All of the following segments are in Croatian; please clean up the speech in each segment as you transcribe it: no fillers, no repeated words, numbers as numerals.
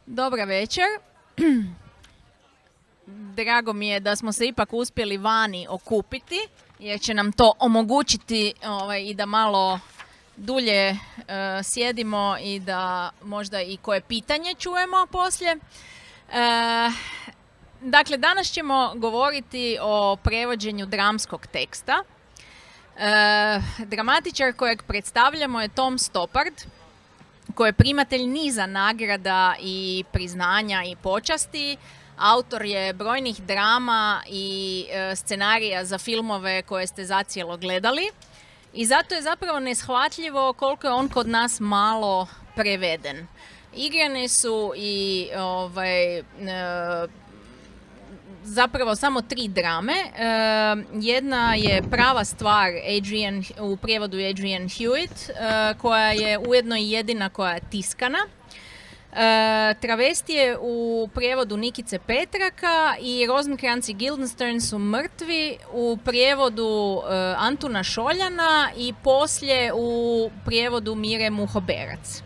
Dobra večer. Drago mi je da smo se ipak uspjeli vani okupiti, jer će nam to omogućiti i da malo dulje sjedimo i da možda i koje pitanje čujemo poslije. Dakle, danas ćemo govoriti o prevođenju dramskog teksta. Dramatičar kojeg predstavljamo je Tom Stoppard, koji je primatelj niza nagrada i priznanja i počasti. Autor je brojnih drama i scenarija za filmove koje ste zacijelo gledali. I zato je zapravo neshvatljivo koliko je on kod nas malo preveden. Igrane su i zapravo samo 3 drame. Jedna je Prava stvar u prijevodu Adrian Hewitt, koja je ujedno i jedina koja je tiskana. Travestije u prijevodu Nikice Petraka i Rosencrantz i Guildenstern su mrtvi u prijevodu Antuna Šoljana i poslije u prijevodu Mire Muhoberac.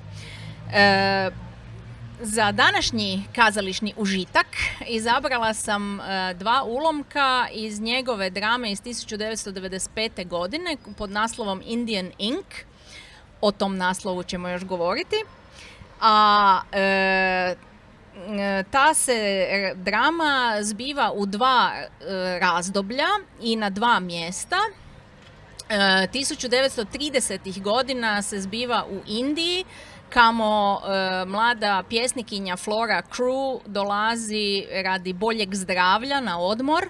Za današnji kazališni užitak izabrala sam 2 ulomka iz njegove drame iz 1995. godine pod naslovom Indian Ink. O tom naslovu ćemo još govoriti. A ta se drama zbiva u 2 razdoblja i na 2 mjesta. 1930. godina se zbiva u Indiji, kamo mlada pjesnikinja Flora Crew dolazi radi boljeg zdravlja na odmor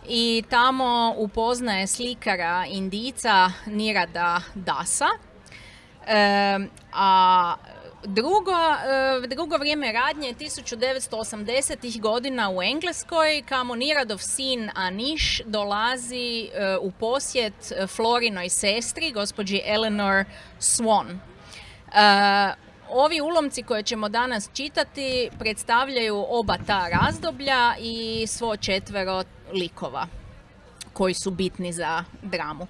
i tamo upoznaje slikara Indijca Nirada Dasa. A drugo vrijeme radnje je 1980. godina u Engleskoj, kamo Niradov sin Anish dolazi u posjet Florinoj sestri, gospođi Eleanor Swan. Ovi ulomci koje ćemo danas čitati predstavljaju oba ta razdoblja i svo 4 likova koji su bitni za dramu.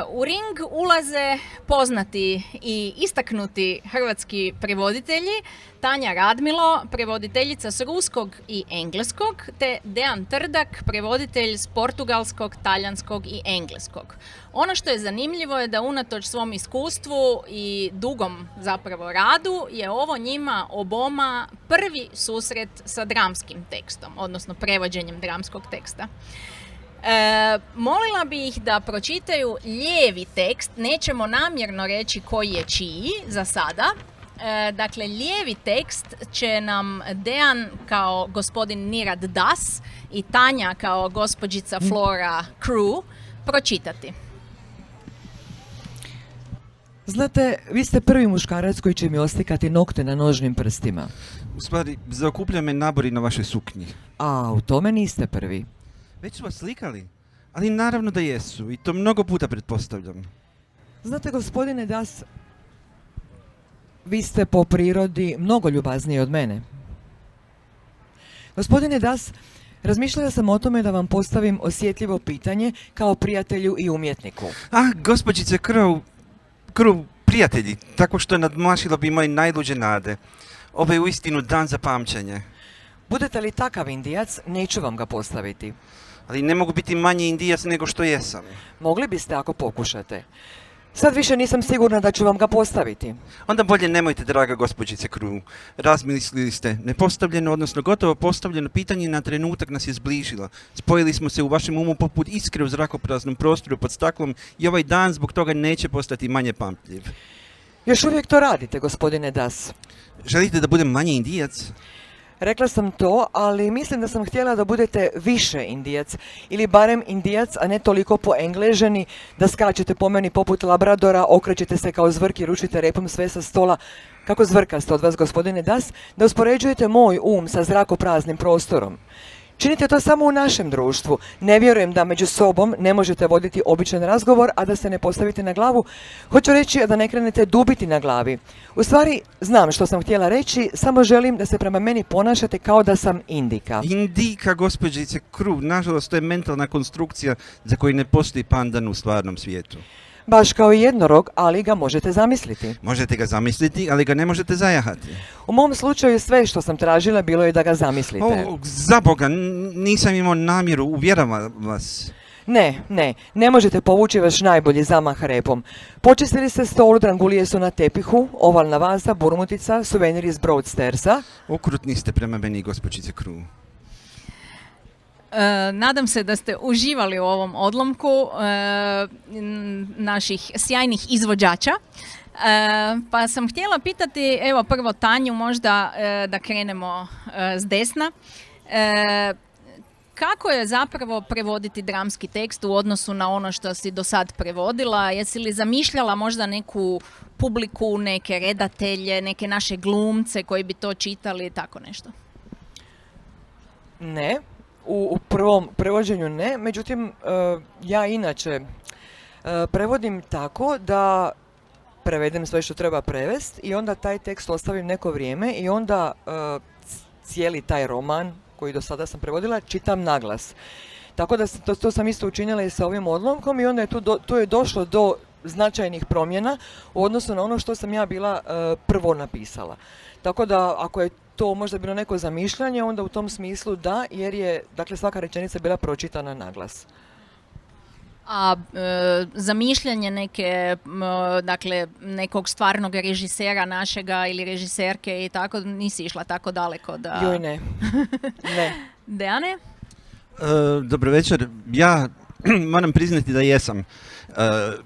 U ring ulaze poznati i istaknuti hrvatski prevoditelji, Tanja Radmilo, prevoditeljica s ruskog i engleskog, te Dejan Trdak, prevoditelj s portugalskog, talijanskog i engleskog. Ono što je zanimljivo je da unatoč svom iskustvu i dugom zapravo radu je ovo njima oboma prvi susret sa dramskim tekstom, odnosno prevođenjem dramskog teksta. Molila bih ih da pročitaju lijevi tekst, nećemo namjerno reći koji je čiji za sada. Dakle, lijevi tekst će nam Dejan kao gospodin Nirad Das i Tanja kao gospođica Flora Crew pročitati. Znate, vi ste prvi muškarac koji će mi oslikati nokte na nožnim prstima. U stvari, zaokuplja me nabori na vašoj suknji. A, u tome niste prvi. Već su vas slikali? Ali naravno da jesu, i to mnogo puta pretpostavljam. Znate, gospodine Das, vi ste po prirodi mnogo ljubazniji od mene. Gospodine Das, razmišljala sam o tome da vam postavim osjetljivo pitanje kao prijatelju i umjetniku. Gospođice Crow, prijatelji, tako što nadmašilo bi moje najluđe nade. Ovo je uistinu dan za pamćenje. Budete li takav Indijac, neću vam ga postaviti. Ali ne mogu biti manji Indijac nego što jesam. Mogli biste ako pokušate. Sad više nisam sigurna da ću vam ga postaviti. Onda bolje nemojte, draga gospođice Crew. Razmislili ste, nepostavljeno, odnosno gotovo postavljeno pitanje na trenutak nas je zbližilo. Spojili smo se u vašem umu poput iskre u zrakopraznom prostoru pod staklom i ovaj dan zbog toga neće postati manje pamtljiv. Još uvijek to radite, gospodine Das. Želite da budem manje Indijac? Rekla sam to, ali mislim da sam htjela da budete više Indijac, ili barem Indijac, a ne toliko poengleženi, da skačete po meni poput Labradora, okrećete se kao zvrk i ručite repom sve sa stola, kako zvrkaste od vas, gospodine Das, da uspoređujete moj um sa zrakopraznim prostorom. Činite to samo u našem društvu. Ne vjerujem da među sobom ne možete voditi običan razgovor, a da se ne postavite na glavu. Hoću reći da ne krenete dubiti na glavi. U stvari, znam što sam htjela reći, samo želim da se prema meni ponašate kao da sam Indika. Indika, gospođice Crew, nažalost to je mentalna konstrukcija za koju ne postoji pandan u stvarnom svijetu. Baš kao i jednorog, ali ga možete zamisliti. Možete ga zamisliti, ali ga ne možete zajahati. U mom slučaju sve što sam tražila bilo je da ga zamislite. Za Boga, nisam imao namjeru, uvjeravam vas. Ne možete povući vaš najbolji zamah repom. Počistili ste stol, drangulije su na tepihu, ovalna vaza, burmutica, suvenir iz Broadstersa. Okrutni ste prema meni, gospođice Kru. Nadam se da ste uživali u ovom odlomku naših sjajnih izvođača. Pa sam htjela pitati, evo prvo Tanju možda da krenemo s desna. Kako je zapravo prevoditi dramski tekst u odnosu na ono što si do sad prevodila? Jesi li zamišljala možda neku publiku, neke redatelje, neke naše glumce koji bi to čitali, tako nešto? Ne, u prvom prevođenju ne, međutim ja inače prevodim tako da prevedem sve što treba prevesti i onda taj tekst ostavim neko vrijeme i onda cijeli taj roman koji do sada sam prevodila čitam naglas. Tako da to sam isto učinila i sa ovim odlomkom i onda je tu je došlo do značajnih promjena u odnosu na ono što sam ja bila prvo napisala. Tako da ako je to možda bilo neko zamišljanje, onda u tom smislu da, jer je dakle svaka rečenica bila pročitana naglas. A zamišljanje dakle, nekog stvarnog režisera našega ili režiserke i tako, nisi išla tako daleko da... Joj ne. Dejane? Dobro večer, ja moram priznati da jesam.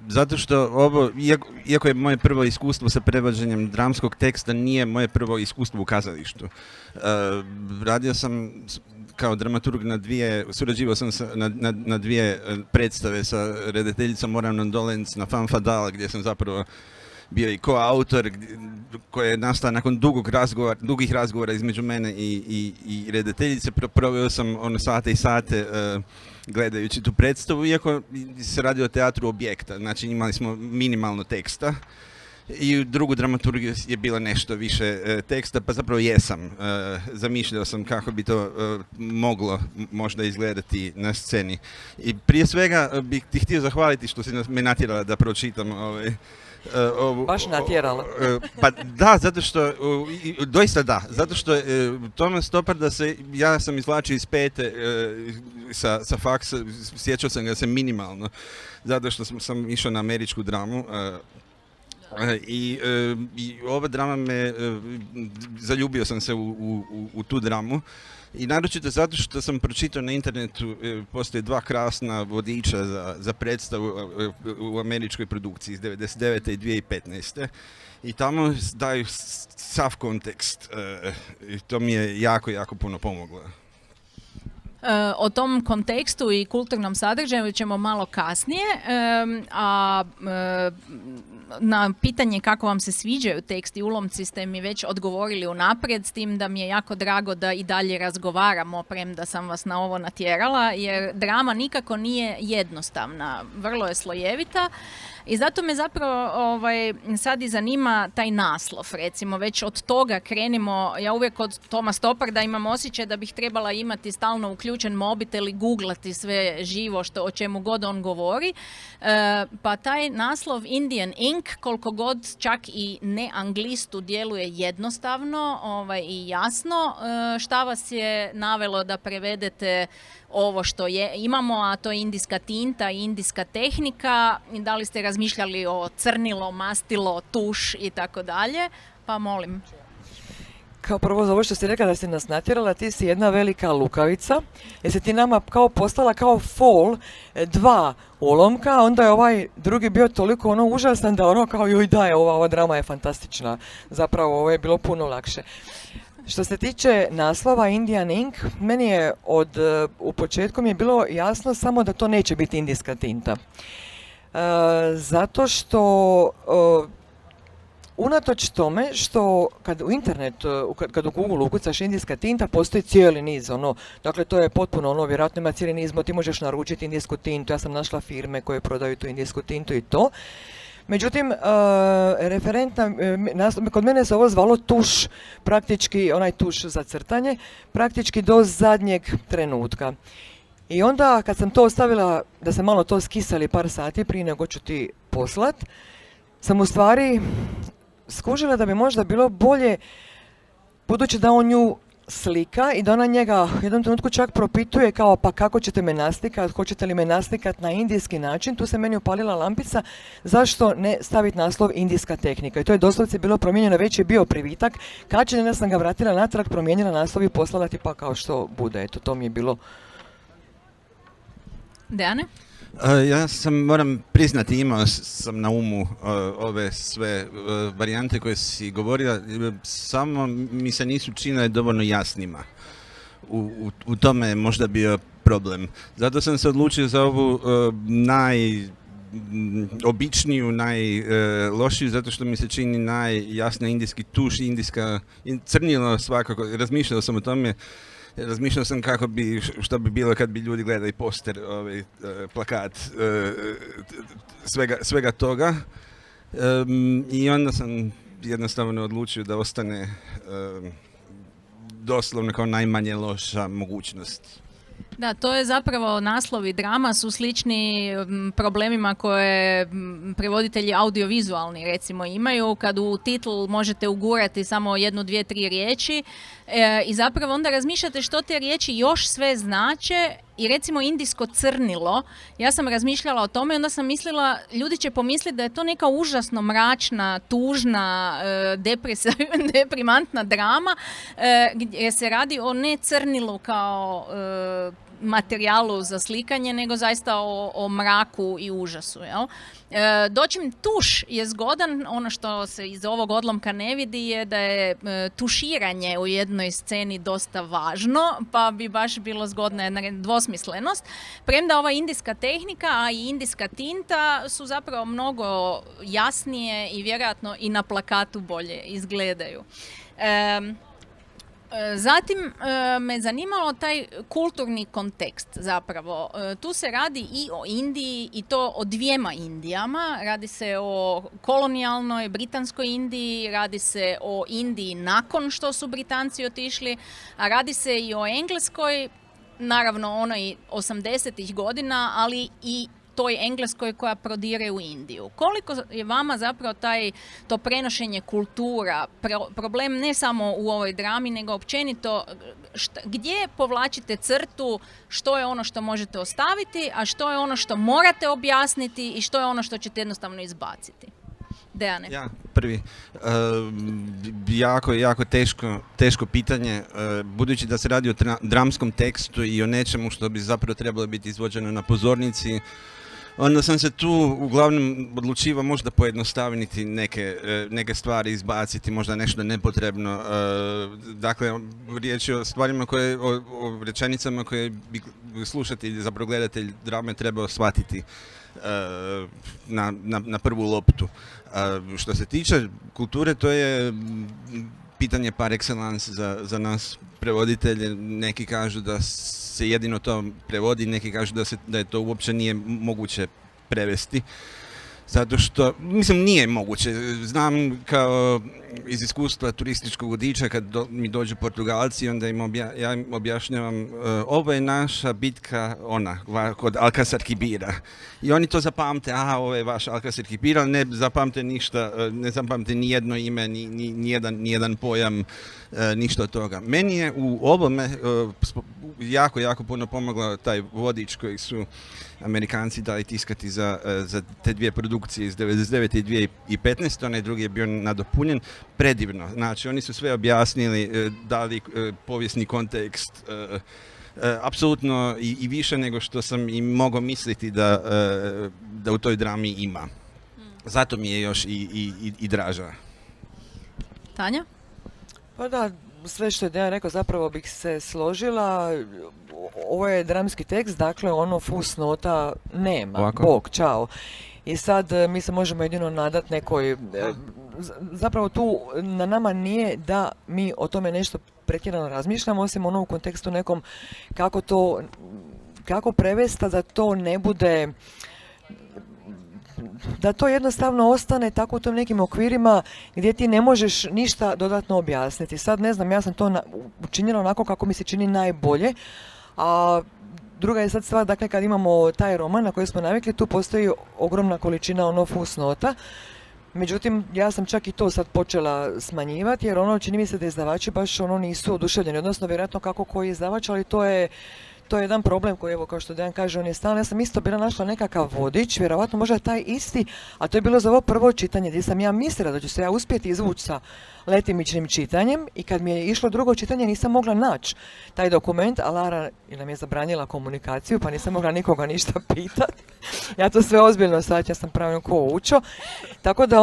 Zato što ovo, iako je moje prvo iskustvo sa prevođenjem dramskog teksta, nije moje prvo iskustvo u kazalištu. Radio sam kao dramaturg surađivao sam na dvije predstave sa redateljicom Moranom Dolenc na Femme Fatale, gdje sam zapravo bio i koautor, koji je nastao nakon dugih razgovora između mene i redateljice. Proveo sam sate i sate gledajući tu predstavu, iako se radi o teatru objekta, znači imali smo minimalno teksta. I u drugu dramaturgiju je bilo nešto više teksta, pa zapravo jesam. Zamišljao sam kako bi to moglo možda izgledati na sceni. I prije svega bih ti htio zahvaliti što si me natjerala da pročitam baš natjerala. Pa da, zato što, doista da, zato što Thomas Stopparda ja sam izvlačio iz pete sa faksa, sjećao sam ga se minimalno, zato što sam išao na američku dramu. I ova drama zaljubio sam se u tu dramu i naročito zato što sam pročitao na internetu, postoje dva krasna vodiča za predstavu u američkoj produkciji iz 1999. i 2015. I tamo daju sav kontekst i to mi je jako, jako puno pomoglo. O tom kontekstu i kulturnom sadržaju ćemo malo kasnije, a na pitanje kako vam se sviđaju tekst i ulomci ste mi već odgovorili unaprijed, s tim da mi je jako drago da i dalje razgovaramo, premda sam vas na ovo natjerala, jer drama nikako nije jednostavna, vrlo je slojevita. I zato me zapravo sad i zanima taj naslov, recimo, već od toga krenimo. Ja uvijek od Toma Stopparda imam osjećaj da bih trebala imati stalno uključen mobitel i googlati sve živo o čemu god on govori. Pa taj naslov Indian Ink, koliko god čak i ne anglistu djeluje jednostavno i jasno, šta vas je navelo da prevedete ovo što imamo, a to je indijska tinta i indijska tehnika, i da li ste razmišljali o crnilo, mastilo, tuš i tako dalje, pa molim. Kao prvo za ovo što si rekla da si nas natjerala, ti si jedna velika lukavica, jer si ti nama kao postala kao fol, dva ulomka, onda je ovaj drugi bio toliko užasan da kao joj da je ova drama je fantastična, zapravo ovo je bilo puno lakše. Što se tiče naslova Indian Ink, meni je u početku mi je bilo jasno samo da to neće biti indijska tinta. Zato što unatoč tome što kad u internetu, kad u Google ukucaš indijska tinta, postoji cijeli niz, dakle to je potpuno vjerojatno ima cijeli niz, ti možeš naručiti indijsku tintu, ja sam našla firme koje prodaju tu indijsku tintu i to. Međutim, kod mene se ovo zvalo tuš, praktički onaj tuš za crtanje, praktički do zadnjeg trenutka. I onda kad sam to ostavila, da se malo to skisali par sati prije nego ću ti poslat, sam u stvari skužila da bi možda bilo bolje, budući da on nju slika i da ona njega u jednom trenutku čak propituje kao pa kako ćete me naslikat, hoćete li me naslikat na indijski način, tu se meni upalila lampica, zašto ne staviti naslov indijska tehnika. I to je doslovce bilo promijenjeno, već je bio privitak, kačenja sam ga vratila natrag, promijenila naslov i poslala ti pa kao što bude. Eto, to mi je bilo. Dejane? Ja sam, moram priznati, imao sam na umu ove sve varijante koje si govorila, samo mi se nisu činile dovoljno jasnima. U tome je možda bio problem. Zato sam se odlučio za ovu najobičniju, najlošiju, zato što mi se čini najjasniji indijski tuš, crnilo svakako. Razmišljao sam o tome. Razmišljao sam što bi bilo kad bi ljudi gledali poster, plakat, svega toga. I onda sam jednostavno odlučio da ostane doslovno kao najmanje loša mogućnost. Da, to je zapravo naslovi drama su slični problemima koje prevoditelji audiovizualni recimo imaju, kad u titl možete ugurati samo 1, 2, 3 riječi i zapravo onda razmišljate što te riječi još sve znače. I recimo indijsko crnilo, ja sam razmišljala o tome i onda sam mislila, ljudi će pomisliti da je to neka užasno mračna, tužna, deprimantna drama, gdje se radi o ne crnilu kao materijalu za slikanje, nego zaista o mraku i užasu. Jel? Dočim tuš je zgodan, ono što se iz ovog odlomka ne vidi je da je tuširanje u jednoj sceni dosta važno, pa bi baš bilo zgodna jedna dvosmislenost. Premda ova indijska tehnika, a i indijska tinta su zapravo mnogo jasnije i vjerojatno i na plakatu bolje izgledaju. Zatim me zanimalo taj kulturni kontekst zapravo. Tu se radi i o Indiji i to o dvijema Indijama. Radi se o kolonijalnoj britanskoj Indiji, radi se o Indiji nakon što su Britanci otišli, a radi se i o Engleskoj, naravno onoj 80-ih godina, ali i toj Engleskoj koja prodire u Indiju. Koliko je vama zapravo to prenošenje kultura problem ne samo u ovoj drami, nego općenito gdje povlačite crtu, što je ono što možete ostaviti, a što je ono što morate objasniti i što je ono što ćete jednostavno izbaciti? Dejane. Ja, prvi. Jako teško pitanje, budući da se radi o dramskom tekstu i o nečemu što bi zapravo trebalo biti izvođeno na pozornici. Onda sam se tu uglavnom odlučivao možda pojednostaviti neke stvari, izbaciti, možda nešto nepotrebno. Dakle, riječ je o stvarima o rečenicama koje bi slušatelj, zapravo gledatelj drame trebao shvatiti na prvu loptu. Što se tiče kulture, to je pitanje par excellence za nas prevoditelje. Neki kažu da se jedino to prevodi, neki kažu da je to uopće nije moguće prevesti. Zato što, mislim, nije moguće. Znam kao iz iskustva turističkog vodiča kad mi dođu Portugalci, onda ja im objašnjavam ovo je naša bitka kod Alcácer Quibira. I oni to zapamte, ovo je vaš Alcácer Quibira, ali ne zapamte ništa, ne zapamte ni jedno ime, ni jedan pojam, ništa od toga. Meni je u ovome jako puno pomogla taj vodič koji su Amerikanci dali tiskati za te dvije produkcije iz 1999. i 2015. Onaj drugi je bio nadopunjen. Predivno. Znači, oni su sve objasnili, dali povijesni kontekst, apsolutno i više nego što sam i mogao misliti da u toj drami ima. Zato mi je još i draža. Tanja? Pa da, sve što je Dejan rekao, zapravo bih se složila. Ovo je dramski tekst, dakle ono fusnota nema. Ovako. Bog, čao. I sad mi se možemo jedino nadat nekoj, zapravo tu na nama nije da mi o tome nešto pretjerano razmišljamo, osim ono u kontekstu nekom kako prevesti da to ne bude, da to jednostavno ostane tako u tom nekim okvirima gdje ti ne možeš ništa dodatno objasniti. Sad ne znam, ja sam to učinila onako kako mi se čini najbolje, a druga je sad stvar, dakle, kad imamo taj roman na koji smo navikli, tu postoji ogromna količina fusnota. Međutim, ja sam čak i to sad počela smanjivati, jer čini mi se da izdavači baš nisu oduševljeni, odnosno vjerojatno kako koji izdavač, ali to je jedan problem koji, evo, kao što Dejan kaže, on je stalno. Ja sam isto bila našla nekakav vodič, vjerojatno možda taj isti, a to je bilo za ovo prvo čitanje, gdje sam ja mislila da ću se ja uspjeti izvući sa letimičnim čitanjem, i kad mi je išlo drugo čitanje nisam mogla naći taj dokument, a Lara nam je zabranila komunikaciju, pa nisam mogla nikoga ništa pitati. Ja to sve ozbiljno shvaćam, ja sam pravilno ko učo. Tako da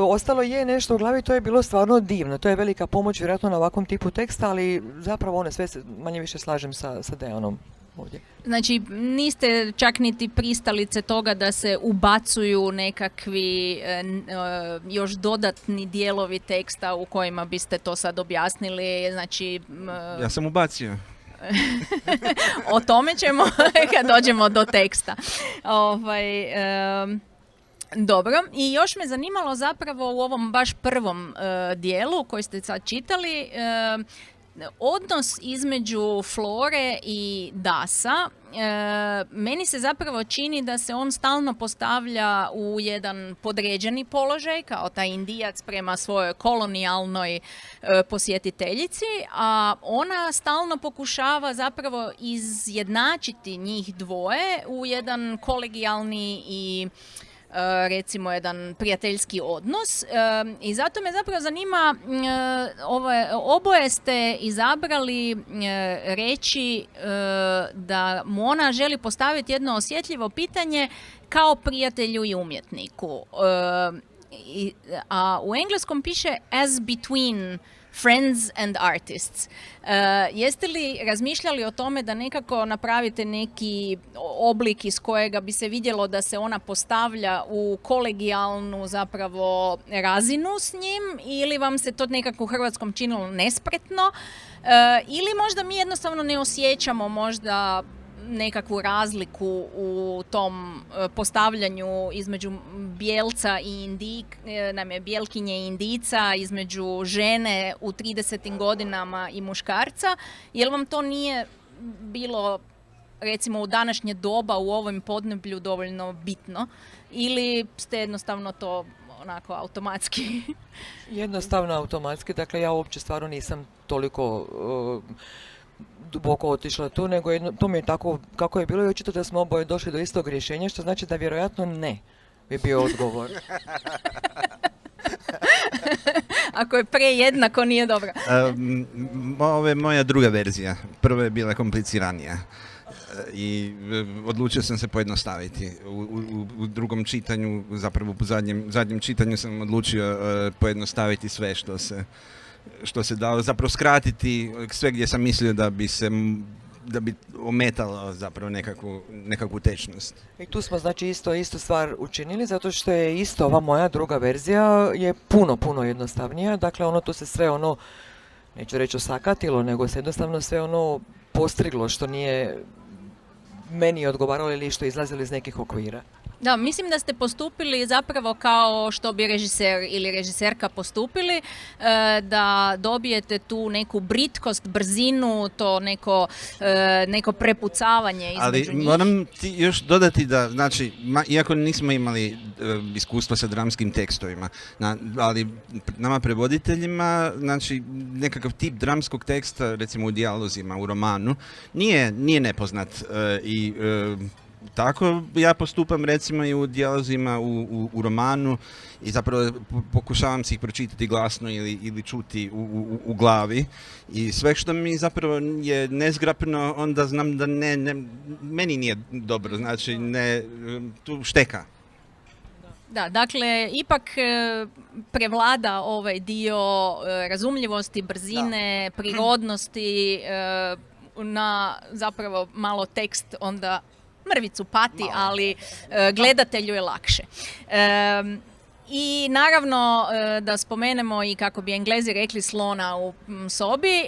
ostalo je nešto u glavi, to je bilo stvarno divno. To je velika pomoć vjerojatno na ovakvom tipu teksta, ali zapravo sve se manje više slažem sa Dejanom ovdje. Znači, niste čak niti pristalice toga da se ubacuju nekakvi još dodatni dijelovi teksta u kojima biste to sad objasnili, znači... Ja sam ubacio. O tome ćemo kad dođemo do teksta. Dobro, i još me zanimalo zapravo u ovom baš prvom dijelu koji ste sad čitali, odnos između Flore i Dasa. Meni se zapravo čini da se on stalno postavlja u jedan podređeni položaj, kao taj Indijac prema svojoj kolonijalnoj posjetiteljici, a ona stalno pokušava zapravo izjednačiti njih dvoje u jedan kolegijalni i recimo jedan prijateljski odnos, i zato me zapravo zanima, oboje ste izabrali reći da mu ona želi postaviti jedno osjetljivo pitanje kao prijatelju i umjetniku, a u engleskom piše as between friends and artists. Jeste li razmišljali o tome da nekako napravite neki oblik iz kojega bi se vidjelo da se ona postavlja u kolegijalnu zapravo razinu s njim, ili vam se to nekako u hrvatskom činilo nespretno, ili možda mi jednostavno ne osjećamo možda nekakvu razliku u tom postavljanju između bijelca i bijelkinje i indica, između žene u 30. godinama i muškarca. Jel vam to nije bilo, recimo, u današnje doba u ovom podneblju dovoljno bitno, ili ste jednostavno to onako automatski? Jednostavno automatski, dakle ja uopće stvarno nisam toliko duboko otišla tu, nego to mi je tako kako je bilo, i očito da smo oboje došli do istog rješenja, što znači da vjerojatno ne bi bio odgovor. Ako je prejednako, nije dobro. Ovo je moja druga verzija. Prva je bila kompliciranija. I odlučio sam se pojednostaviti. U drugom čitanju, zapravo u zadnjem čitanju sam odlučio pojednostaviti sve što se dalo, zapravo skratiti sve gdje sam mislio da bi ometalo zapravo nekakvu tečnost. I tu smo znači istu stvar učinili, zato što je isto ova moja druga verzija je puno jednostavnija. Dakle, tu se sve neću reći osakatilo, nego se jednostavno sve postriglo što nije meni odgovaralo ili što je izlazilo iz nekih okvira. Da, mislim da ste postupili zapravo kao što bi režiser ili režiserka postupili, da dobijete tu neku britkost, brzinu, to neko prepucavanje između njih. Ali moram ti još dodati da, znači, iako nismo imali iskustva sa dramskim tekstovima, ali nama prevoditeljima, znači, nekakav tip dramskog teksta, recimo u dijalozima, u romanu, nije nepoznat i tako ja postupam recimo i u dijalozima u romanu i zapravo pokušavam si ih pročitati glasno ili čuti u glavi, i sve što mi zapravo je nezgrapno, onda znam da meni nije dobro, znači tu šteka. Da, dakle, ipak prevlada ovaj dio razumljivosti, brzine, prirodnosti, na zapravo malo tekst onda mrvicu pati, ali gledatelju je lakše. I naravno da spomenemo i, kako bi Englezi rekli, slona u sobi,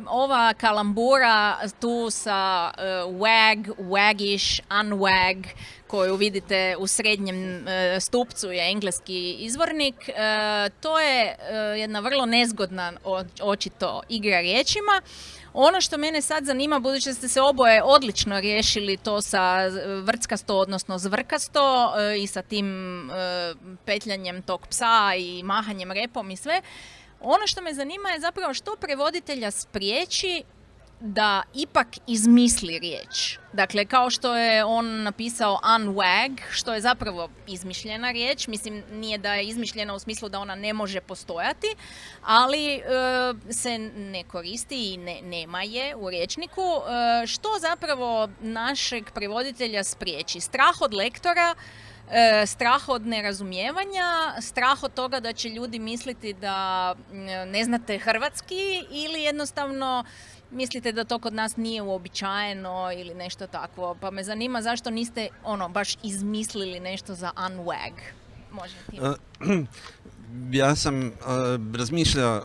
ova kalambura tu sa wag, waggish, unwag, koju vidite u srednjem stupcu je engleski izvornik. To je jedna vrlo nezgodna očito igra riječima. Ono što mene sad zanima, budući da ste se oboje odlično riješili to sa vrckasto, odnosno zvrkasto i sa tim petljanjem tog psa i mahanjem repom i sve, ono što me zanima je zapravo što prevoditelja spriječi da ipak izmisli riječ. Dakle, kao što je on napisao unwag, što je zapravo izmišljena riječ, mislim nije da je izmišljena u smislu da ona ne može postojati, ali se ne koristi i nema je u rječniku. Što zapravo našeg prevoditelja spriječi? Strah od lektora, strah od nerazumijevanja, strah od toga da će ljudi misliti da ne znate hrvatski ili jednostavno mislite da to kod nas nije uobičajeno ili nešto takvo. Pa me zanima zašto niste baš izmislili nešto za unwag. Može ti? Ja sam razmišljao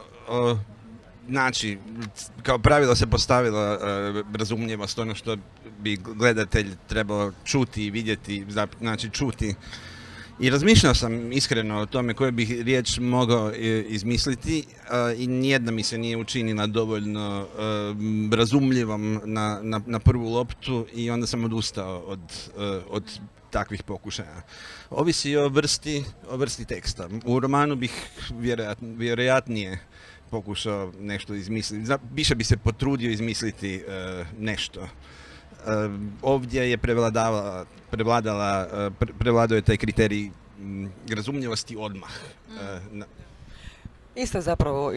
znači, kao pravilo se postavila razumljivost, ono što bi gledatelj trebao čuti i vidjeti, znači čuti. I razmišljao sam iskreno o tome koju bih riječ mogao izmisliti i nijedna mi se nije učinila dovoljno razumljivom na prvu loptu i onda sam odustao od takvih pokušaja. Ovisi o vrsti teksta. U romanu bih vjerojatnije pokušao nešto izmisliti. Više bi se potrudio izmisliti nešto. Ovdje je prevladao je taj kriterij razumljivosti odmah. Isto zapravo,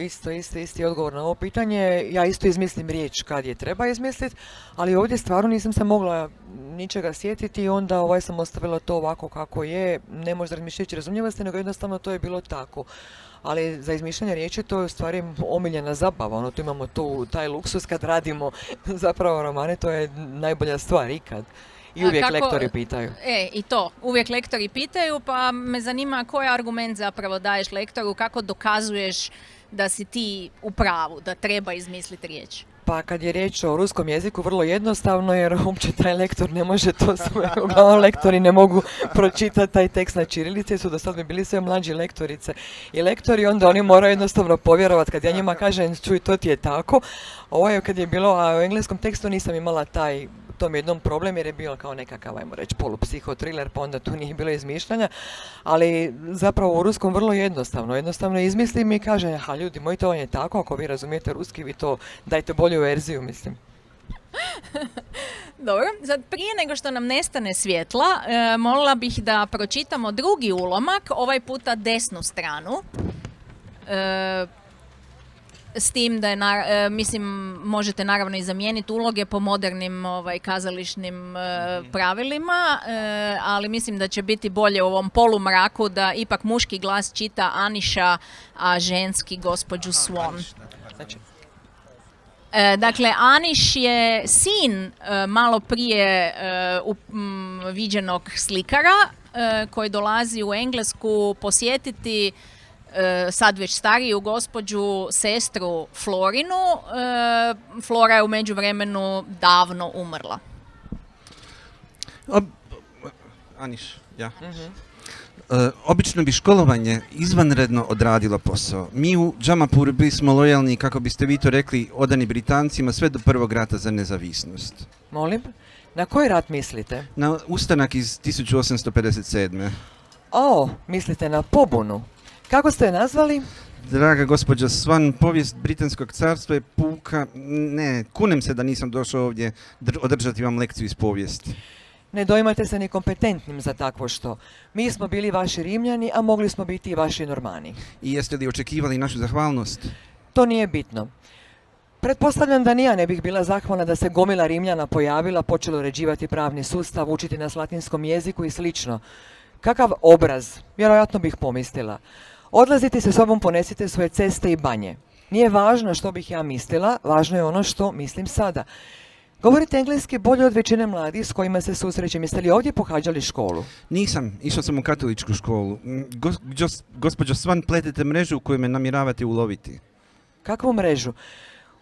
isti odgovor na ovo pitanje. Ja isto izmislim riječ kad je treba izmisliti, ali ovdje stvarno nisam se mogla ničega sjetiti i onda sam ostavila to ovako kako je, ne možda razmišljajući razumljivosti, nego jednostavno to je bilo tako. Ali za izmišljanje riječi to je u stvari omiljena zabava, tu imamo taj luksus kad radimo zapravo romane, to je najbolja stvar ikad. I uvijek lektori pitaju. I to, uvijek lektori pitaju, pa me zanima koji argument zapravo daješ lektoru, kako dokazuješ da si ti u pravu, da treba izmisliti riječ? Pa kad je riječ o ruskom jeziku, vrlo jednostavno, jer uopće taj lektor ne može to sve, uglavnom lektori ne mogu pročitati taj tekst na ćirilici, su do sad bi bili sve mlađi lektorice i lektori, onda oni moraju jednostavno povjerovati kad ja njima kažem, čuj, to ti je tako. Kad je bilo, a u engleskom tekstu nisam imala to mi je jednom problem jer je bio kao nekakav, ajmo reći, polupsihotriler, pa onda tu nije bilo izmišljanja, ali zapravo u ruskom vrlo jednostavno izmislim i kažem, ljudi moji, to je tako, ako vi razumijete ruski, vi to dajte bolju verziju, mislim. Dobro, sad prije nego što nam nestane svjetla, molila bih da pročitamo drugi ulomak, ovaj puta desnu stranu. S tim da je, možete naravno i zamijeniti uloge po modernim kazališnim pravilima, ali mislim da će biti bolje u ovom polumraku da ipak muški glas čita Aniša, a ženski gospođu Swan. Dakle, Aniš je sin malo prije viđenog slikara koji dolazi u Englesku posjetiti sad već stariju gospođu, sestru Florinu. Flora je u međuvremenu davno umrla. Aniš, ja. Obično bi školovanje izvanredno odradilo posao. Mi u Džamapuru bili smo lojalni, kako biste vi to rekli, odani Britancima sve do prvog rata za nezavisnost. Molim? Na koji rat mislite? Na ustanak iz 1857. Mislite na pobunu. Kako ste je nazvali? Draga gospođa Swan, povijest Britanskog carstva je puka... Ne, kunem se da nisam došao ovdje održati vam lekciju iz povijesti. Ne doimate se ni kompetentnim za takvo što. Mi smo bili vaši Rimljani, a mogli smo biti i vaši Normani. I jeste li očekivali našu zahvalnost? To nije bitno. Pretpostavljam da ni ja ne bih bila zahvalna da se gomila Rimljana pojavila, počelo uređivati pravni sustav, učiti nas latinskom jeziku i slično. Kakav obraz, vjerojatno bih pomislila. Odlazite se sobom, ponesite svoje ceste i banje. Nije važno što bih ja mislila, važno je ono što mislim sada. Govorite engleski bolje od većine mladih s kojima se susrećem. Jeste li ovdje pohađali školu? Nisam, išao sam u katoličku školu. Gospođo Swan, pletete mrežu u koju me namjeravate uloviti. Kakvu mrežu?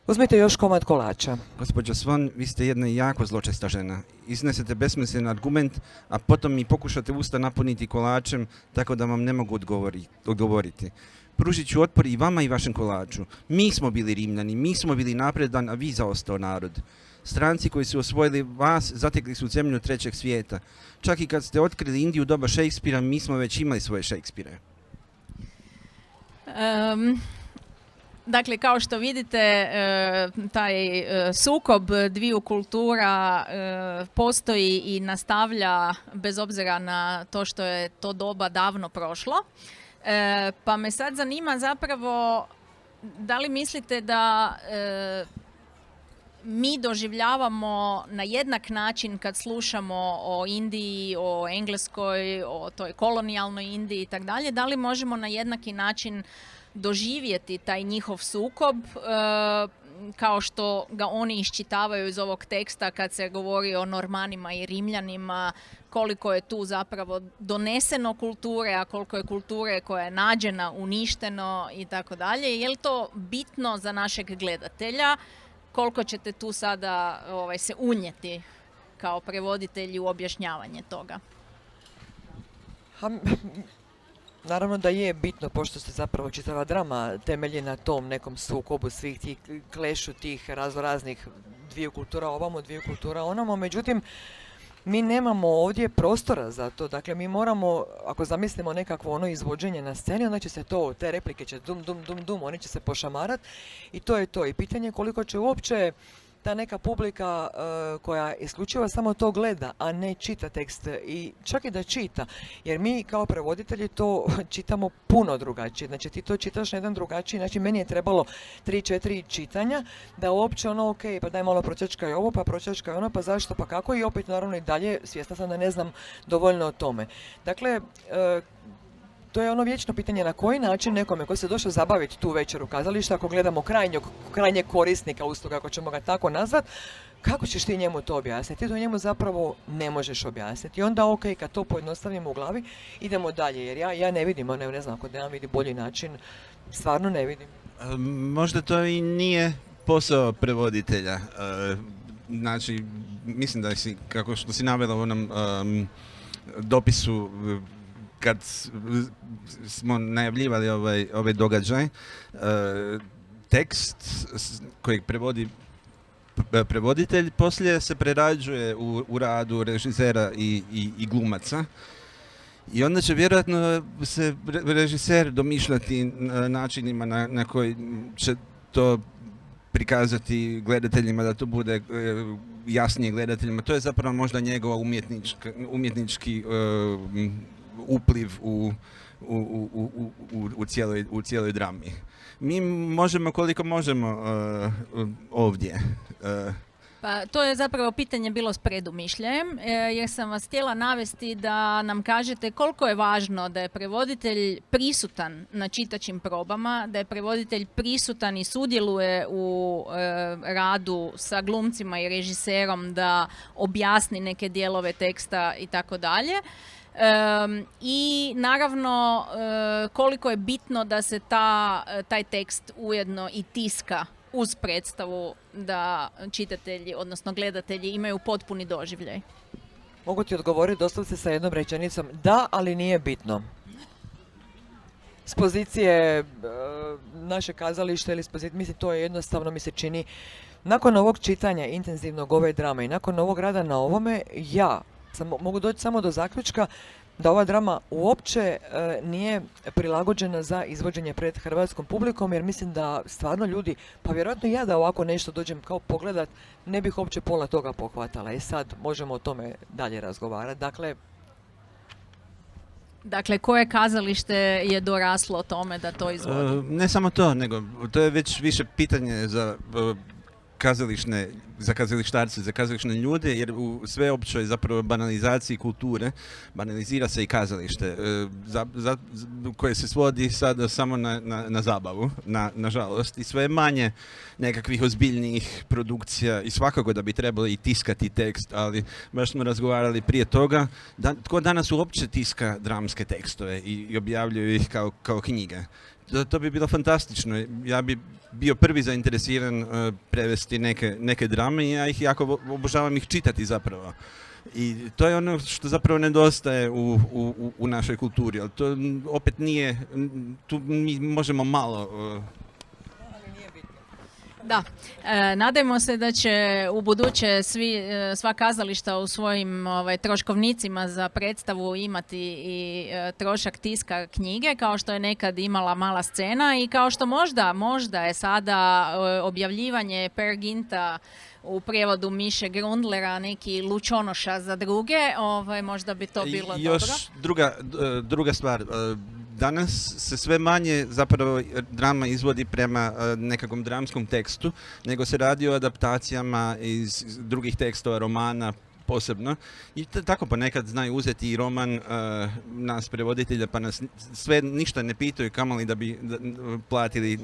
Uzmite još komad kolača. Gospođo Swan, vi ste jedna jako zločesta žena. Iznesete besmislen argument, a potom mi pokušate usta napuniti kolačem, tako da vam ne mogu odgovoriti. Pružit ću otpor i vama i vašem kolaču. Mi smo bili Rimljani, mi smo bili napredan, a vi zaostao narod. Stranci koji su osvojili vas zatekli su zemlju trećeg svijeta. Čak i kad ste otkrili Indiju u doba Shakespearea, mi smo već imali svoje Shakespeare. Dakle, kao što vidite, taj sukob dviju kultura postoji i nastavlja bez obzira na to što je to doba davno prošlo. Pa me sad zanima zapravo, da li mislite da mi doživljavamo na jednak način kad slušamo o Indiji, o Engleskoj, o toj kolonijalnoj Indiji i tako dalje, da li možemo na jednaki način doživjeti taj njihov sukob kao što ga oni iščitavaju iz ovog teksta kad se govori o Normanima i Rimljanima, koliko je tu zapravo doneseno kulture, a koliko je kulture koja je nađena, uništeno i tako dalje. Je li to bitno za našeg gledatelja? Koliko ćete tu sada se unijeti kao prevoditelji u objašnjavanje toga? Naravno da je bitno, pošto se zapravo čitava drama temelji na tom nekom sukobu svih tih klešu tih raznih dviju kultura ovamo, dviju kultura onamo, međutim mi nemamo ovdje prostora za to, dakle mi moramo, ako zamislimo nekakvo ono izvođenje na sceni, onda će se to, te replike će dum, dum, dum, dum, oni će se pošamarat i to je to. I pitanje je koliko će uopće ta neka publika koja isključivo samo to gleda, a ne čita tekst i čak i da čita, jer mi kao prevoditelji to čitamo puno drugačije, znači ti to čitaš na jedan drugačiji, znači meni je trebalo 3-4 čitanja da uopće ono ok, pa daj malo pročačkaj ovo, pa pročačkaj ono, pa zašto, pa kako i opet naravno i dalje svjesna sam da ne znam dovoljno o tome. Dakle, to je ono vječno pitanje na koji način nekome koji se došao zabaviti tu večer u kazališta, ako gledamo krajnjeg korisnika usluga, ako ćemo ga tako nazvat, kako ćeš ti njemu to objasniti? Ti to njemu zapravo ne možeš objasniti. I onda ok, kad to pojednostavimo u glavi, idemo dalje, jer ja ne vidim, ne znam, ako da ja vidi bolji način, stvarno ne vidim. Možda to i nije posao prevoditelja. Znači, mislim da si, kako što si navela u onom dopisu, kad smo najavljivali ovaj događaj, tekst kojeg prevodi prevoditelj poslije se prerađuje u radu režisera i glumaca. I onda će vjerojatno se režiser domišljati načinima na koji će to prikazati gledateljima, da to bude jasnije gledateljima. To je zapravo možda njegova umjetnički upliv u cijeloj drami. Mi možemo koliko možemo ovdje. Pa to je zapravo pitanje bilo s predumišljajem, jer sam vas htjela navesti da nam kažete koliko je važno da je prevoditelj prisutan na čitačim probama, da je prevoditelj prisutan i sudjeluje u radu sa glumcima i režiserom da objasni neke dijelove teksta i tako dalje. I naravno koliko je bitno da se taj tekst ujedno i tiska uz predstavu da čitatelji, odnosno gledatelji imaju potpuni doživljaj. Mogu ti odgovoriti doslovce sa jednom rečenicom, da, ali nije bitno. S pozicije naše kazalište ili s pozicije, mislim, to je jednostavno mi se čini, nakon ovog čitanja intenzivnog ove drame i nakon ovog rada na ovome, mogu doći samo do zaključka da ova drama uopće nije prilagođena za izvođenje pred hrvatskom publikom, jer mislim da stvarno ljudi, pa vjerojatno ja da ovako nešto dođem kao pogledat, ne bih uopće pola toga pohvatala. I sad možemo o tome dalje razgovarati. Dakle, koje kazalište je doraslo tome da to izvodi? Ne samo to, nego to je već više pitanje za kazalištarce, za kazališne ljude, jer u sveopćoj zapravo banalizaciji kulture banalizira se i kazalište, koje se svodi sada samo na zabavu, nažalost, i sve manje nekakvih ozbiljnijih produkcija i svakako da bi trebalo i tiskati tekst, ali baš smo razgovarali prije toga, tko danas uopće tiska dramske tekstove i objavljuju ih kao knjige. To bi bilo fantastično. Ja bi bio prvi zainteresiran prevesti neke drame i ja ih jako obožavam ih čitati zapravo. I to je ono što zapravo nedostaje u našoj kulturi, ali to opet nije, tu mi možemo malo... Da, nadajmo se da će u buduće sva kazališta u svojim troškovnicima za predstavu imati i trošak tiska knjige, kao što je nekad imala Mala scena i kao što možda je sada objavljivanje Per Ginta u prijevodu Miše Grundlera neki lučonoša za druge, možda bi to bilo još dobro. Druga stvar, danas se sve manje zapravo drama izvodi prema nekakvom dramskom tekstu, nego se radi o adaptacijama iz drugih tekstova, romana posebno. I tako ponekad znaju uzeti i roman nas prevoditelja, pa nas sve ništa ne pitaju kamoli da bi platili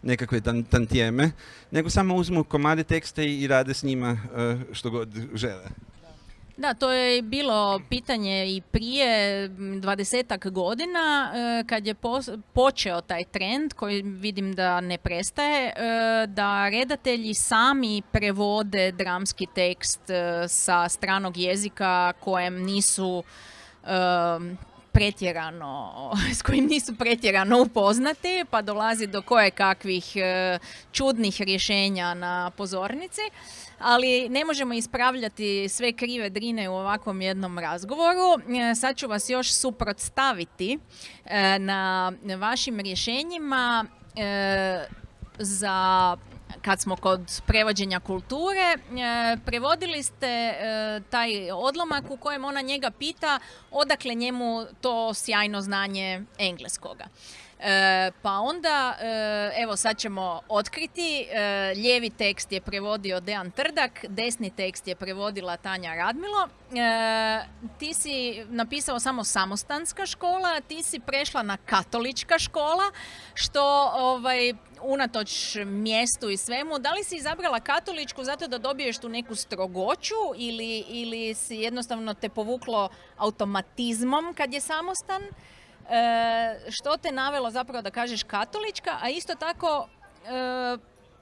nekakve tantijeme, nego samo uzmu komade teksta i rade s njima što god žele. Da, to je bilo pitanje i prije 20-ak godina kad je počeo taj trend koji vidim da ne prestaje, da redatelji sami prevode dramski tekst sa stranog jezika kojem nisu s kojim nisu pretjerano upoznati, pa dolazi do kojekakvih čudnih rješenja na pozornici. Ali ne možemo ispravljati sve krive drine u ovakvom jednom razgovoru. Sad ću vas još suprotstaviti na vašim rješenjima za kad smo kod prevođenja kulture. Prevodili ste taj odlomak u kojem ona njega pita odakle njemu to sjajno znanje engleskoga. Pa onda, evo sad ćemo otkriti, lijevi tekst je prevodio Dejan Trdak, desni tekst je prevodila Tanja Radmilo. Ti si napisao samo samostanska škola, ti si prešla na katolička škola, što unatoč mjestu i svemu, da li si izabrala katoličku zato da dobiješ tu neku strogoću ili si jednostavno te povuklo automatizmom kad je samostan? Što te navelo zapravo da kažeš katolička, a isto tako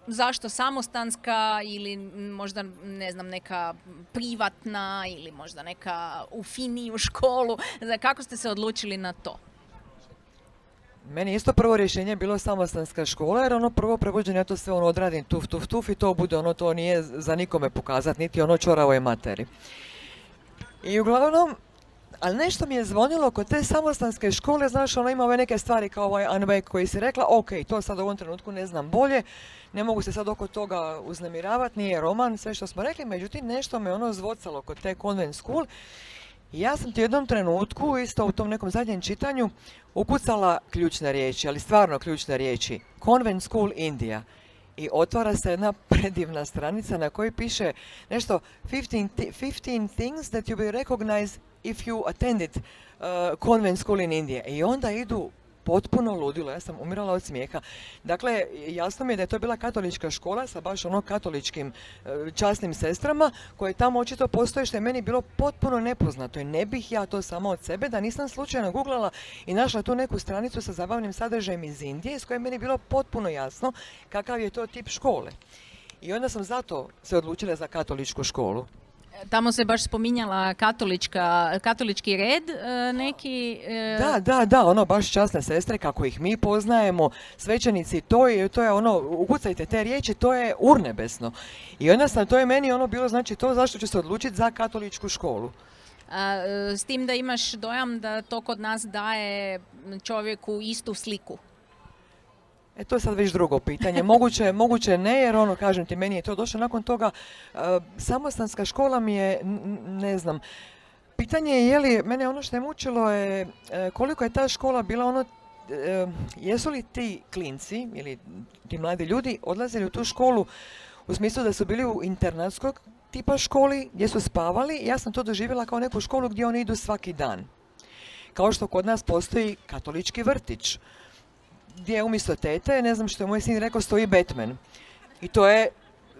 zašto samostanska ili možda ne znam neka privatna ili možda neka u finiju školu, kako ste se odlučili na to? Meni isto prvo rješenje bilo samostanska škola, jer prvo prevođenje ja to sve odradim tuf i to bude to nije za nikome pokazati, niti čoravoj materi. I uglavnom, ali nešto mi je zvonilo kod te samostanske škole, znaš, ima ove neke stvari kao Anne koji si rekla, ok, to sad u ovom trenutku ne znam bolje, ne mogu se sad oko toga uznemiravati, nije roman, sve što smo rekli, međutim nešto me zvocalo kod te Convent School. I ja sam ti u jednom trenutku, isto u tom nekom zadnjem čitanju, ukucala ključne riječi, ali stvarno ključne riječi, Convent School India. I otvara se jedna predivna stranica na kojoj piše nešto 15 things that you will recognize if you attended Convent School in India. I onda idu potpuno ludilo, ja sam umirala od smijeha. Dakle, jasno mi je da je to bila katolička škola sa baš katoličkim časnim sestrama koje tamo očito postoje, što je meni bilo potpuno nepoznato i ne bih ja to samo od sebe da nisam slučajno googlala i našla tu neku stranicu sa zabavnim sadržajem iz Indije s kojim meni bilo potpuno jasno kakav je to tip škole. I onda sam zato se odlučila za katoličku školu. Tamo se baš spominjala katolički red neki... Da, baš časne sestre, kako ih mi poznajemo, svećenici, to je ukucajte te riječi, to je urnebesno. I onda to je meni bilo, znači to zašto ću se odlučiti za katoličku školu. S tim da imaš dojam da to kod nas daje čovjeku istu sliku. To je sad već drugo pitanje. Moguće ne, jer kažem ti, meni je to došlo nakon toga. Samostanska škola mi je, ne znam, pitanje je li, mene što je mučilo je koliko je ta škola bila jesu li ti klinci ili ti mladi ljudi odlazili u tu školu u smislu da su bili u internatskog tipa školi gdje su spavali. Ja sam to doživjela kao neku školu gdje oni idu svaki dan. Kao što kod nas postoji katolički vrtić, gdje umjesto tete, ne znam što je moj sin rekao, stoji Batman. I to je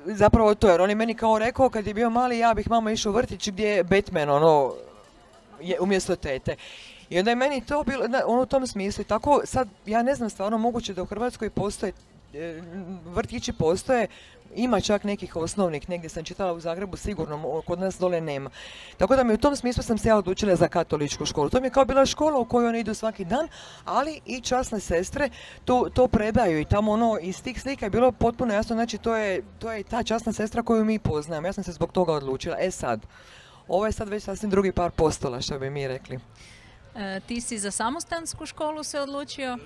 zapravo to, jer on je meni kao rekao kad je bio mali, ja bih mama išao u vrtić gdje je Batman, je umjesto tete. I onda je meni to bilo u tom smislu. I tako sad, ja ne znam stvarno, moguće da u Hrvatskoj postoje vrtići postoje, ima čak nekih osnovnih, negdje sam čitala u Zagrebu, sigurno, kod nas dole nema. Tako da mi u tom smislu sam se ja odlučila za katoličku školu. To mi je kao bila škola u kojoj oni idu svaki dan, ali i časne sestre to predaju i tamo iz tih slika je bilo potpuno jasno, znači to je ta časna sestra koju mi poznajemo. Ja sam se zbog toga odlučila. Sad, ovo je sad već sasvim drugi par postola, što bi mi rekli. Ti si za samostansku školu se odlučio?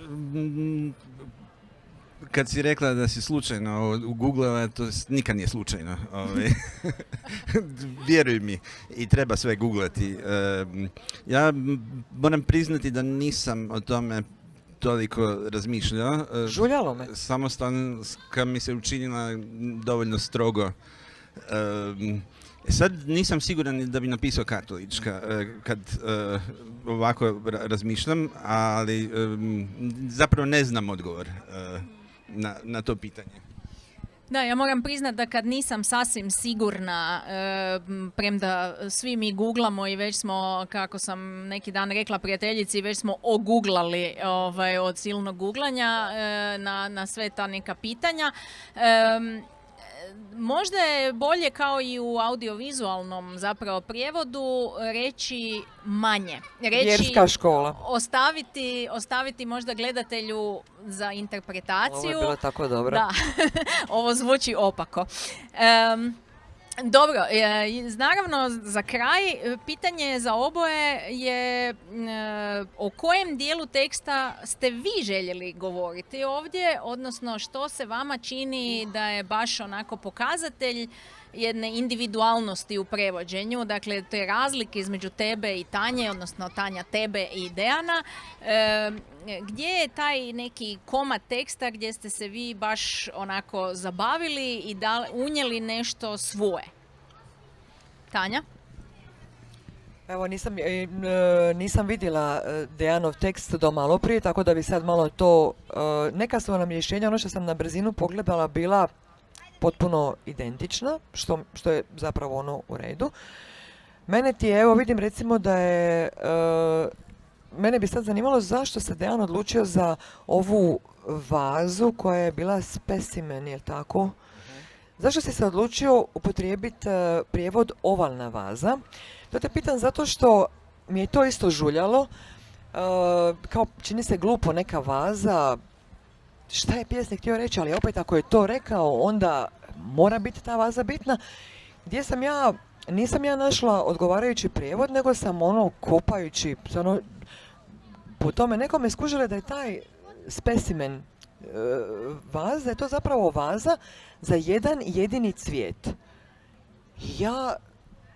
Kad si rekla da si slučajno ugooglela, to nikad nije slučajno. Vjeruj mi, i treba sve googlati. Ja moram priznati da nisam o tome toliko razmišljao. Žuljalo me. Samostanska mi se učinila dovoljno strogo. Sad nisam siguran da bi napisao katolička kad ovako razmišljam, ali zapravo ne znam odgovor na to pitanje. Da, ja moram priznat da kad nisam sasvim sigurna, premda svi mi googlamo i već smo, kako sam neki dan rekla prijateljici, već smo ogooglali od silnog googlanja na sve ta neka pitanja. Možda je bolje kao i u audiovizualnom zapravo prijevodu reći manje. Vjerska škola. Ostaviti možda gledatelju za interpretaciju. Ovo je bilo tako dobro. Da, ovo zvuči opako. Dobro, naravno za kraj pitanje za oboje je o kojem dijelu teksta ste vi željeli govoriti ovdje, odnosno što se vama čini da je baš onako pokazatelj jedne individualnosti u prevođenju, dakle te razlike između tebe i Tanje, odnosno Tanja tebe i Dejana. Gdje je taj neki komad teksta gdje ste se vi baš onako zabavili i unijeli nešto svoje? Tanja? Evo, nisam vidjela Dejanov tekst do malo prije, tako da bi sad malo to... Neka su nam rješenja, ono što sam na brzinu pogledala, bila potpuno identična, što je zapravo u redu. Mene vidim recimo da je... Mene bi sad zanimalo zašto se Dejan odlučio za ovu vazu koja je bila specimen, je tako? Zašto si se odlučio upotrijebiti prijevod ovalna vaza? To te pitam zato što mi je to isto žuljalo. Kao čini se glupo neka vaza. Šta je pjesnik htio reći, ali opet ako je to rekao, onda mora biti ta vaza bitna. Gdje sam nisam ja našla odgovarajući prijevod, nego sam kopajući po tome nekome skužile da je taj specimen vaza, je to zapravo vaza za jedan jedini cvijet. Ja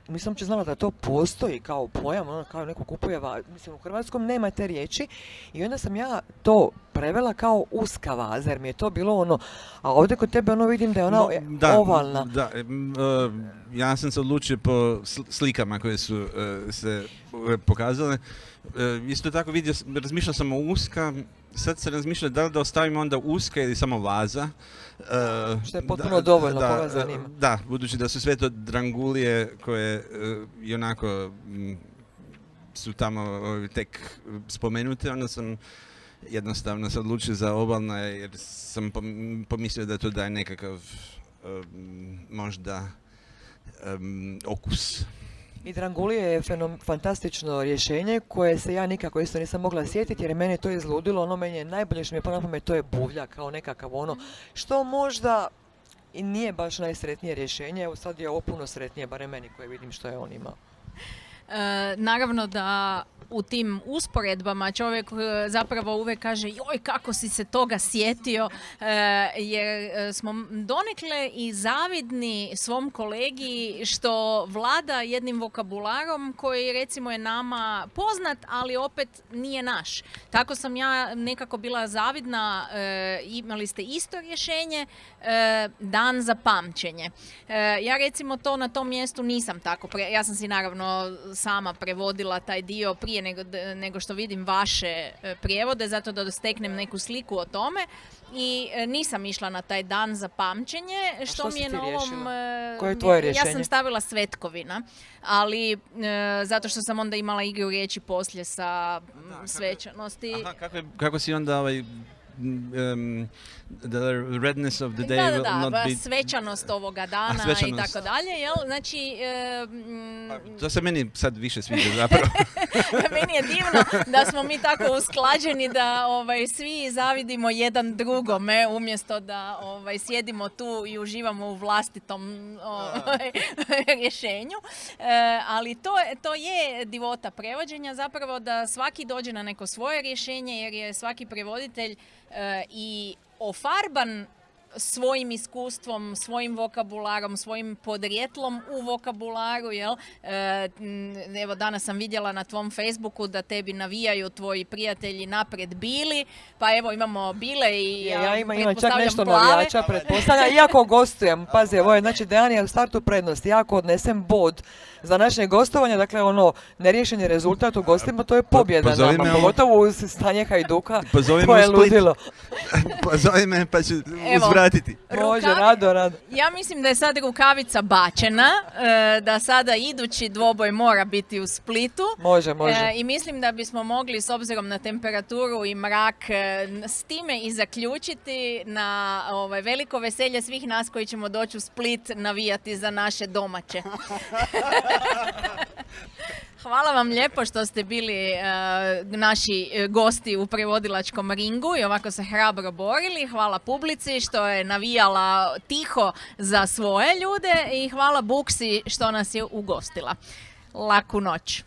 nisam uopće znala da to postoji kao pojam, kao neko kupuje vazu. Mislim, u hrvatskom nema te riječi i onda sam ja to prevela kao uska vaza, jer mi je to bilo a ovdje kod tebe vidim da je ona ovalna. Da, ja sam se odlučio po slikama koje su se pokazale. Isto tako razmišljao sam o uska, sad se razmišlja da li da ostavimo onda uska ili samo vaza. Što je potpuno dovoljno, koga zanima. Da, budući da su sve to drangulije koje i onako su tamo tek spomenute, onda sam jednostavno se odlučio za obalna jer sam pomislio da to daje nekakav možda okus. I drangulije je fantastično rješenje koje se ja nikako isto nisam mogla sjetiti jer je mene to izludilo. Meni je najbolje što mi je palo na pamet, to je buvlja, kao nekakav što možda i nije baš najsretnije rješenje. Evo sad je ovo puno sretnije, barem meni koje vidim što je on imao. Naravno da u tim usporedbama čovjek zapravo uvijek kaže joj kako si se toga sjetio, jer smo donekle i zavidni svom kolegi što vlada jednim vokabularom koji recimo je nama poznat, ali opet nije naš. Tako sam ja nekako bila zavidna, imali ste isto rješenje, dan za pamćenje. Ja recimo to na tom mjestu nisam tako, ja sam si naravno sama prevodila taj dio prije nego što vidim vaše prijevode, zato da steknem neku sliku o tome i nisam išla na taj dan za pamćenje. Što mi je na ovom... Koje je tvoje rješenje? Ja sam stavila Svetkovina, ali zato što sam onda imala igru riječi poslije sa svečanosti. Aha, kako si onda the redness of the day will not be... svečanost ovoga dana svečanost. i tako dalje, jel? Znači, To se meni sad više sviđa zapravo. meni je divno da smo mi tako usklađeni da svi zavidimo jedan drugome umjesto da sjedimo tu i uživamo u vlastitom rješenju. Ali to je divota prevođenja zapravo, da svaki dođe na neko svoje rješenje, jer je svaki prevoditelj i ofarban svojim iskustvom, svojim vokabularom, svojim podrijetlom u vokabularu, jel? Evo, danas sam vidjela na tvom Facebooku da tebi navijaju tvoji prijatelji naprijed Bili, pa evo imamo Bile i Ja imam čak pretpostavljam nešto plave. navijača, pretpostavljam. Iako gostujem, pazi, ovo je znači Dejan je u startu prednost. Iako odnesem bod za naše gostovanje, dakle neriješeni rezultat u gostima, to je pobjeda Pozovi nama, me pogotovo uz stanje Hajduka, Pozovi koje me je u Split. ludilo. Zove me pa ću Evo. uzvratiti. Može, rado. Ja mislim da je sad rukavica bačena, da sada idući dvoboj mora biti u Splitu. Može. I mislim da bismo mogli, s obzirom na temperaturu i mrak, s time i zaključiti na veliko veselje svih nas koji ćemo doći u Split navijati za naše domaće. Hvala vam lijepo što ste bili naši gosti u prevodilačkom ringu i ovako se hrabro borili. Hvala publici što je navijala tiho za svoje ljude i hvala Buksi što nas je ugostila. Laku noć.